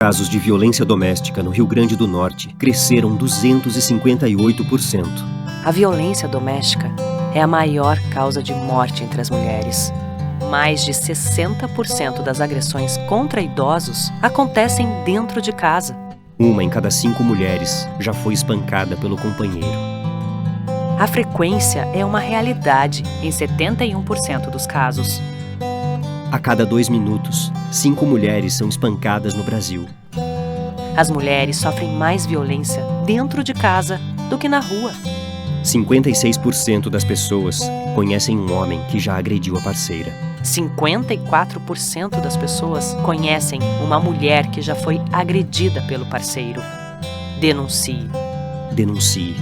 casos de violência doméstica no Rio Grande do Norte cresceram 258%. A violência doméstica é a maior causa de morte entre as mulheres. Mais de 60% das agressões contra idosos acontecem dentro de casa. 1 em cada 5 mulheres já foi espancada pelo companheiro. A frequência é uma realidade em 71% dos casos. A cada 2 minutos, 5 mulheres são espancadas no Brasil. As mulheres sofrem mais violência dentro de casa do que na rua. 56% das pessoas conhecem um homem que já agrediu a parceira. 54% das pessoas conhecem uma mulher que já foi agredida pelo parceiro. Denuncie. Denuncie.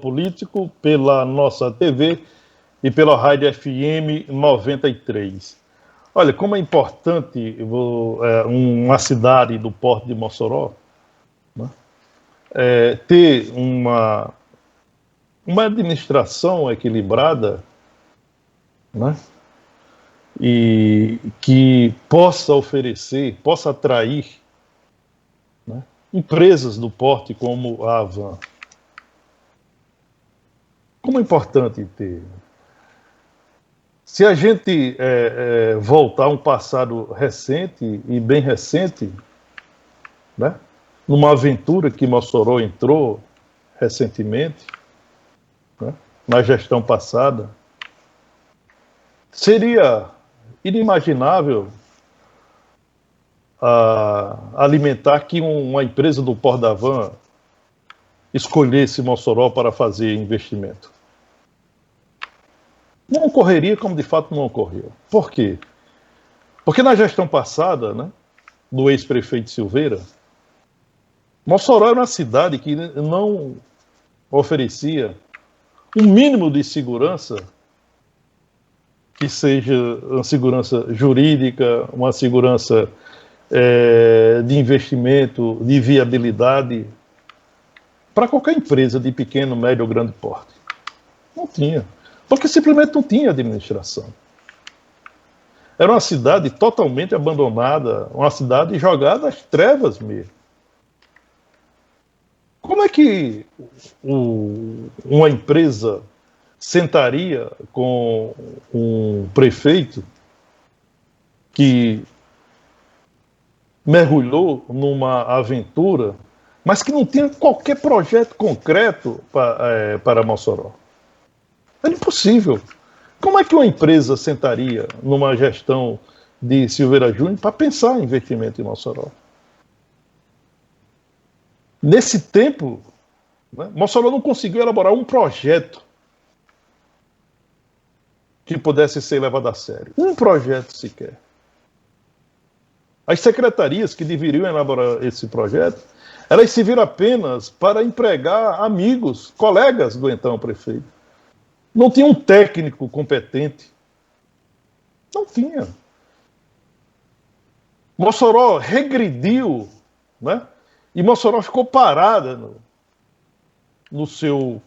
Político, pela nossa TV e pela Rádio FM 93. Olha, como é importante uma cidade do Porto de Mossoró, né, ter uma administração equilibrada, né, e que possa oferecer, possa atrair, né, empresas do porte como a Avan. Como é importante ter. Se a gente voltar a um passado recente e bem recente, né, numa aventura que Mossoró entrou recentemente, né, na gestão passada, seria inimaginável alimentar que uma empresa do Porto da Avan escolhesse Mossoró para fazer investimento. Não ocorreria como de fato não ocorreu. Por quê? Porque na gestão passada, né, do ex-prefeito Silveira, Mossoró era uma cidade que não oferecia um mínimo de segurança, que seja uma segurança jurídica, uma segurança de investimento, de viabilidade, para qualquer empresa de pequeno, médio ou grande porte. Não tinha. Porque simplesmente não tinha administração. Era uma cidade totalmente abandonada, uma cidade jogada às trevas mesmo. Como é que uma empresa sentaria com um prefeito que mergulhou numa aventura, mas que não tinha qualquer projeto concreto para Mossoró? Era impossível. Como é que uma empresa sentaria numa gestão de Silveira Júnior para pensar em investimento em Mossoró? Nesse tempo, né, Mossoró não conseguiu elaborar um projeto que pudesse ser levado a sério. Um projeto sequer. As secretarias que deveriam elaborar esse projeto, elas se viram apenas para empregar amigos, colegas do então prefeito. Não tinha um técnico competente. Não tinha. Mossoró regrediu, né? E Mossoró ficou parada no seu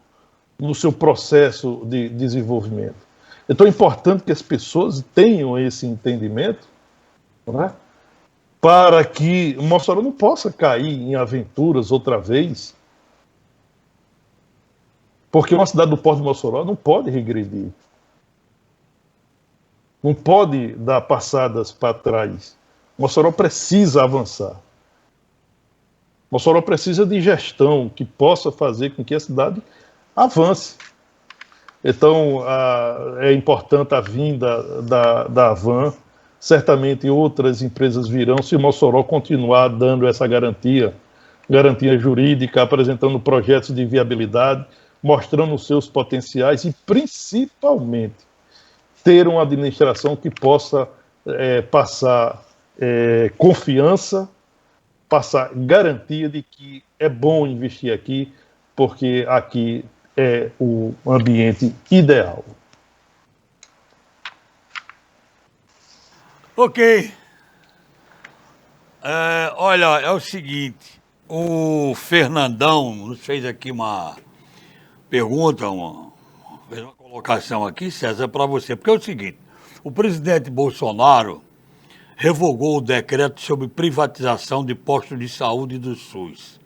processo de desenvolvimento. Então é importante que as pessoas tenham esse entendimento, né? Para que Mossoró não possa cair em aventuras outra vez. Porque uma cidade do Porto de Mossoró não pode regredir. Não pode dar passadas para trás. Mossoró precisa avançar. Mossoró precisa de gestão que possa fazer com que a cidade avance. Então, é importante a vinda da Avan. Certamente outras empresas virão se Mossoró continuar dando essa garantia jurídica, apresentando projetos de viabilidade, mostrando os seus potenciais e, principalmente, ter uma administração que possa passar confiança, passar garantia de que é bom investir aqui, porque aqui é o ambiente ideal. Ok. Olha, é o seguinte, o Fernandão nos fez aqui uma pergunta, fez uma colocação aqui, César, para você, porque é o seguinte, o presidente Bolsonaro revogou o decreto sobre privatização de postos de saúde do SUS.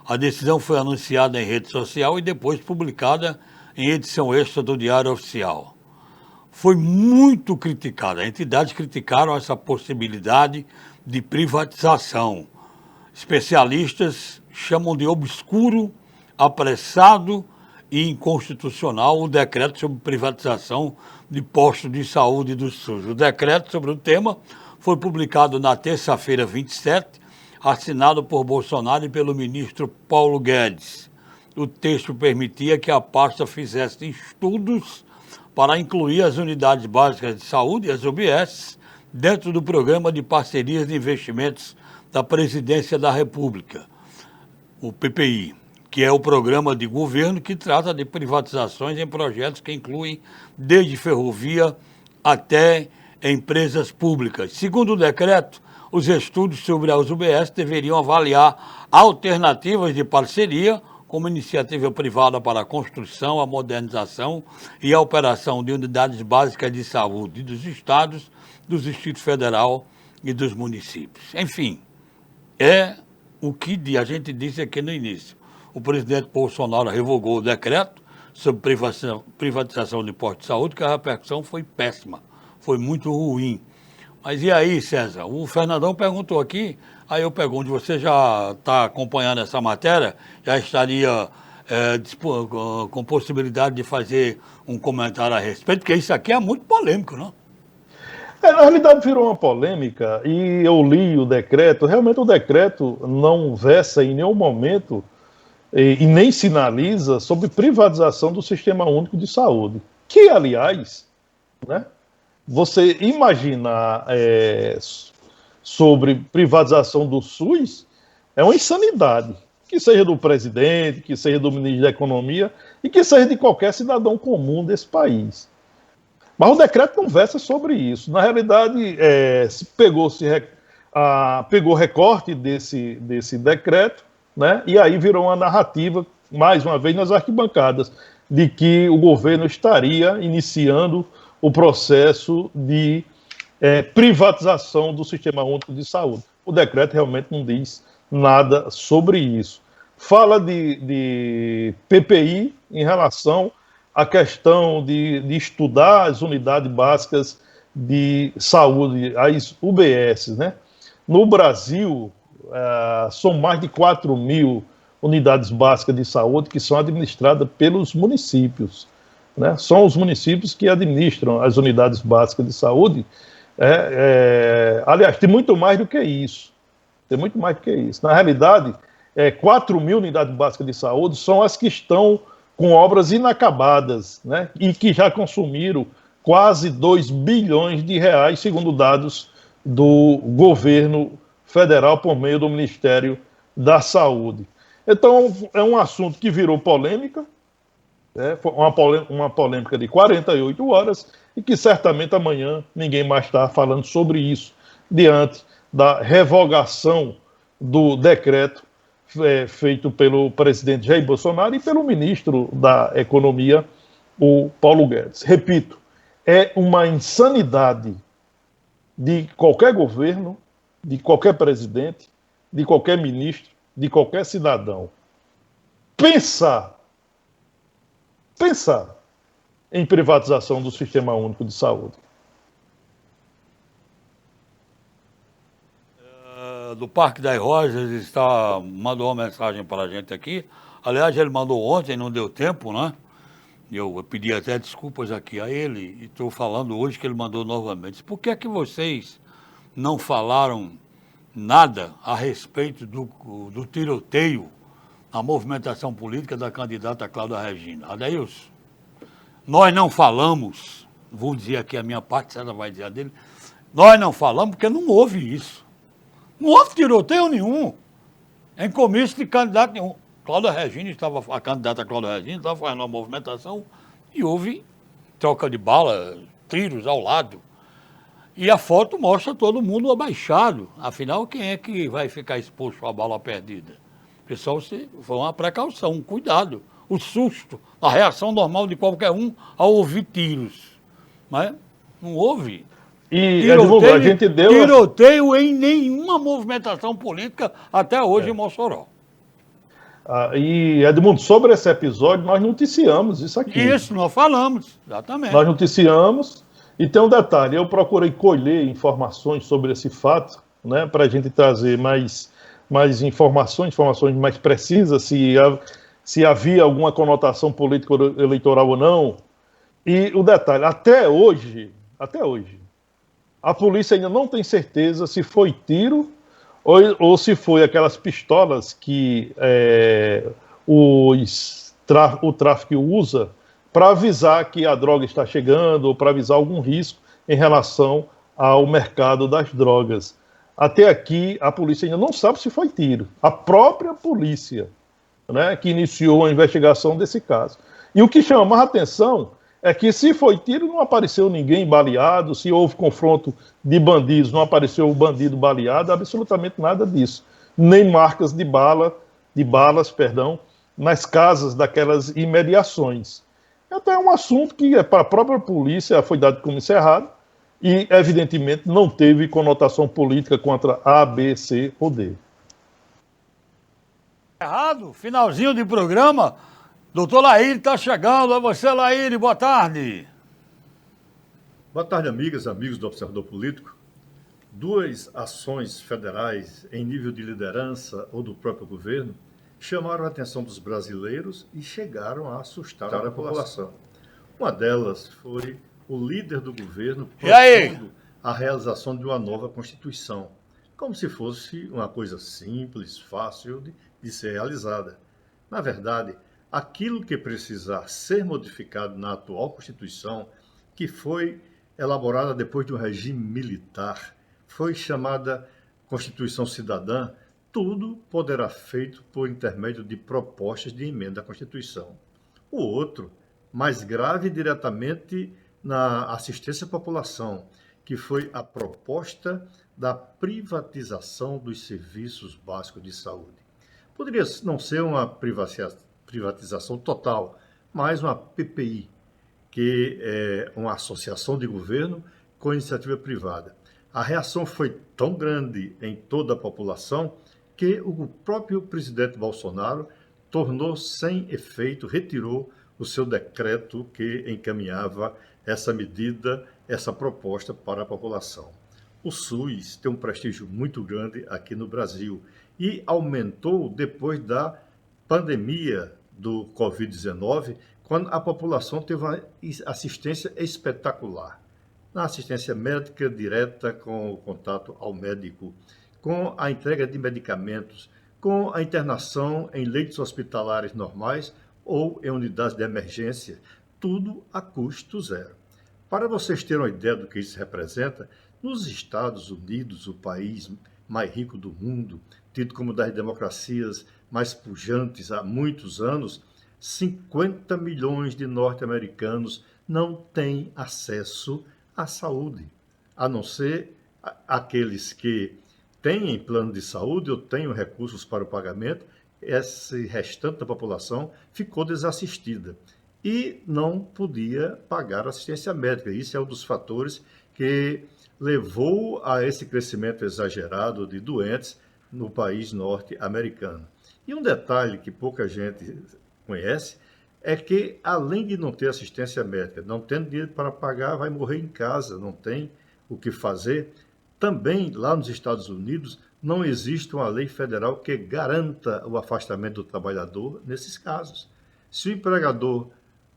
A decisão foi anunciada em rede social e depois publicada em edição extra do Diário Oficial. Foi muito criticada. As entidades criticaram essa possibilidade de privatização. Especialistas chamam de obscuro, apressado e inconstitucional o decreto sobre privatização de postos de saúde do SUS. O decreto sobre o tema foi publicado na terça-feira, 27, assinado por Bolsonaro e pelo ministro Paulo Guedes. O texto permitia que a pasta fizesse estudos para incluir as unidades básicas de saúde, as UBS, dentro do programa de parcerias de investimentos da Presidência da República, o PPI, que é o programa de governo que trata de privatizações em projetos que incluem desde ferrovia até empresas públicas. Segundo o decreto, os estudos sobre as UBS deveriam avaliar alternativas de parceria como iniciativa privada para a construção, a modernização e a operação de unidades básicas de saúde dos estados, do Distrito Federal e dos municípios. Enfim, é o que a gente disse aqui no início. O presidente Bolsonaro revogou o decreto sobre privatização de postos de saúde, que a repercussão foi péssima, foi muito ruim. Mas e aí, César? O Fernandão perguntou aqui, aí eu pergunto, você já está acompanhando essa matéria? Já estaria com possibilidade de fazer um comentário a respeito? Porque isso aqui é muito polêmico, não? Na realidade virou uma polêmica e eu li o decreto. Realmente o decreto não versa em nenhum momento e nem sinaliza sobre privatização do Sistema Único de Saúde. Que, aliás, né, você imaginar sobre privatização do SUS é uma insanidade. Que seja do presidente, que seja do ministro da Economia e que seja de qualquer cidadão comum desse país. Mas o decreto não versa sobre isso. Na realidade, pegou recorte desse decreto, né, e aí virou uma narrativa, mais uma vez, nas arquibancadas, de que o governo estaria iniciando o processo de privatização do Sistema Único de Saúde. O decreto realmente não diz nada sobre isso. Fala de PPI em relação à questão de estudar as unidades básicas de saúde, as UBS, né? No Brasil, são mais de 4.000 unidades básicas de saúde que são administradas pelos municípios, né? São os municípios que administram as unidades básicas de saúde. Aliás, tem muito mais do que isso. Tem muito mais do que isso. Na realidade, 4.000 unidades básicas de saúde são as que estão com obras inacabadas, né? E que já consumiram quase 2 bilhões de reais, segundo dados do governo federal por meio do Ministério da Saúde. Então, é um assunto que virou polêmica, foi uma polêmica de 48 horas, e que certamente amanhã ninguém mais está falando sobre isso, diante da revogação do decreto feito pelo presidente Jair Bolsonaro e pelo ministro da Economia, o Paulo Guedes. Repito, é uma insanidade de qualquer governo, de qualquer presidente, de qualquer ministro, de qualquer cidadão pensar em privatização do Sistema Único de Saúde. Do Parque das Rosas mandou uma mensagem para a gente aqui. Aliás, ele mandou ontem, não deu tempo, né? Eu pedi até desculpas aqui a ele e estou falando hoje que ele mandou novamente. Por que é que vocês não falaram nada a respeito do tiroteio na movimentação política da candidata Cláudia Regina? Adeilson, nós não falamos, vou dizer aqui a minha parte, César vai dizer a dele, nós não falamos porque não houve isso. Não houve tiroteio nenhum em comício de candidato nenhum. Cláudia Regina a candidata Cláudia Regina estava fazendo uma movimentação e houve troca de bala, tiros ao lado. E a foto mostra todo mundo abaixado. Afinal, quem é que vai ficar exposto à bala perdida? Pessoal, foi uma precaução, um cuidado. O susto, a reação normal de qualquer um ao ouvir tiros. Mas não houve Edmundo, a gente deu tiroteio em nenhuma movimentação política até hoje em Mossoró. E, Edmundo, sobre esse episódio, nós noticiamos isso aqui. Isso, nós falamos, exatamente. Nós noticiamos, e tem um detalhe, eu procurei colher informações sobre esse fato, né, para a gente trazer mais informações mais precisas, se havia alguma conotação político-eleitoral ou não. E o detalhe, até hoje, a polícia ainda não tem certeza se foi tiro ou se foi aquelas pistolas que o tráfico usa para avisar que a droga está chegando ou para avisar algum risco em relação ao mercado das drogas. Até aqui, a polícia ainda não sabe se foi tiro. A própria polícia, né, que iniciou a investigação desse caso. E o que chama mais atenção é que se foi tiro, não apareceu ninguém baleado, se houve confronto de bandidos, não apareceu o bandido baleado, absolutamente nada disso. Nem marcas de balas, nas casas daquelas imediações. Então é um assunto que para a própria polícia foi dado como encerrado e, evidentemente, não teve conotação política contra A, B, C ou D. Errado, finalzinho de programa. Doutor Laíre está chegando. É você, Laíre, boa tarde. Boa tarde, amigas e amigos do Observador Político. Duas ações federais em nível de liderança ou do próprio governo chamaram a atenção dos brasileiros e chegaram a assustar a população. Uma delas foi o líder do governo propondo a realização de uma nova Constituição, como se fosse uma coisa simples, fácil de ser realizada. Na verdade, aquilo que precisar ser modificado na atual Constituição, que foi elaborada depois de um regime militar, foi chamada Constituição Cidadã, tudo poderá ser feito por intermédio de propostas de emenda à Constituição. O outro, mais grave diretamente na assistência à população, que foi a proposta da privatização dos serviços básicos de saúde. Poderia não ser uma privatização total, mas uma PPI, que é uma associação de governo com iniciativa privada. A reação foi tão grande em toda a população que o próprio presidente Bolsonaro tornou sem efeito, retirou o seu decreto que encaminhava essa medida, essa proposta para a população. O SUS tem um prestígio muito grande aqui no Brasil e aumentou depois da pandemia do Covid-19, quando a população teve uma assistência espetacular. Na assistência médica direta, com o contato ao médico, com a entrega de medicamentos, com a internação em leitos hospitalares normais ou em unidades de emergência, tudo a custo zero. Para vocês terem uma ideia do que isso representa, nos Estados Unidos, o país mais rico do mundo, tido como das democracias mais pujantes há muitos anos, 50 milhões de norte-americanos não têm acesso à saúde, a não ser aqueles que têm plano de saúde ou têm recursos para o pagamento. Esse restante da população ficou desassistida e não podia pagar assistência médica. Isso é um dos fatores que levou a esse crescimento exagerado de doentes no país norte-americano. E um detalhe que pouca gente conhece é que, além de não ter assistência médica, não tendo dinheiro para pagar, vai morrer em casa, não tem o que fazer. Também, lá nos Estados Unidos, não existe uma lei federal que garanta o afastamento do trabalhador nesses casos. Se o empregador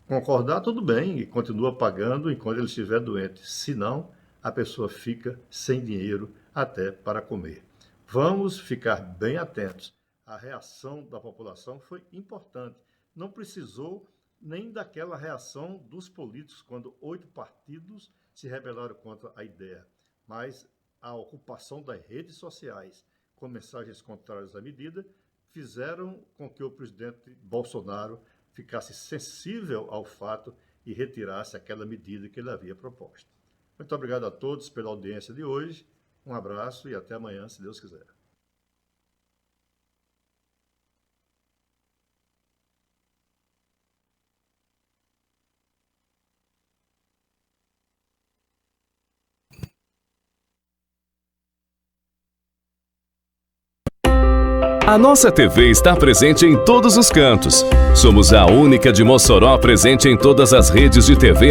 concordar, tudo bem, e continua pagando enquanto ele estiver doente. Se não, a pessoa fica sem dinheiro até para comer. Vamos ficar bem atentos. A reação da população foi importante. Não precisou nem daquela reação dos políticos, quando 8 partidos se rebelaram contra a ideia. Mas a ocupação das redes sociais com mensagens contrárias à medida fizeram com que o presidente Bolsonaro ficasse sensível ao fato e retirasse aquela medida que ele havia proposto. Muito obrigado a todos pela audiência de hoje. Um abraço e até amanhã, se Deus quiser. A nossa TV está presente em todos os cantos. Somos a única de Mossoró presente em todas as redes de TV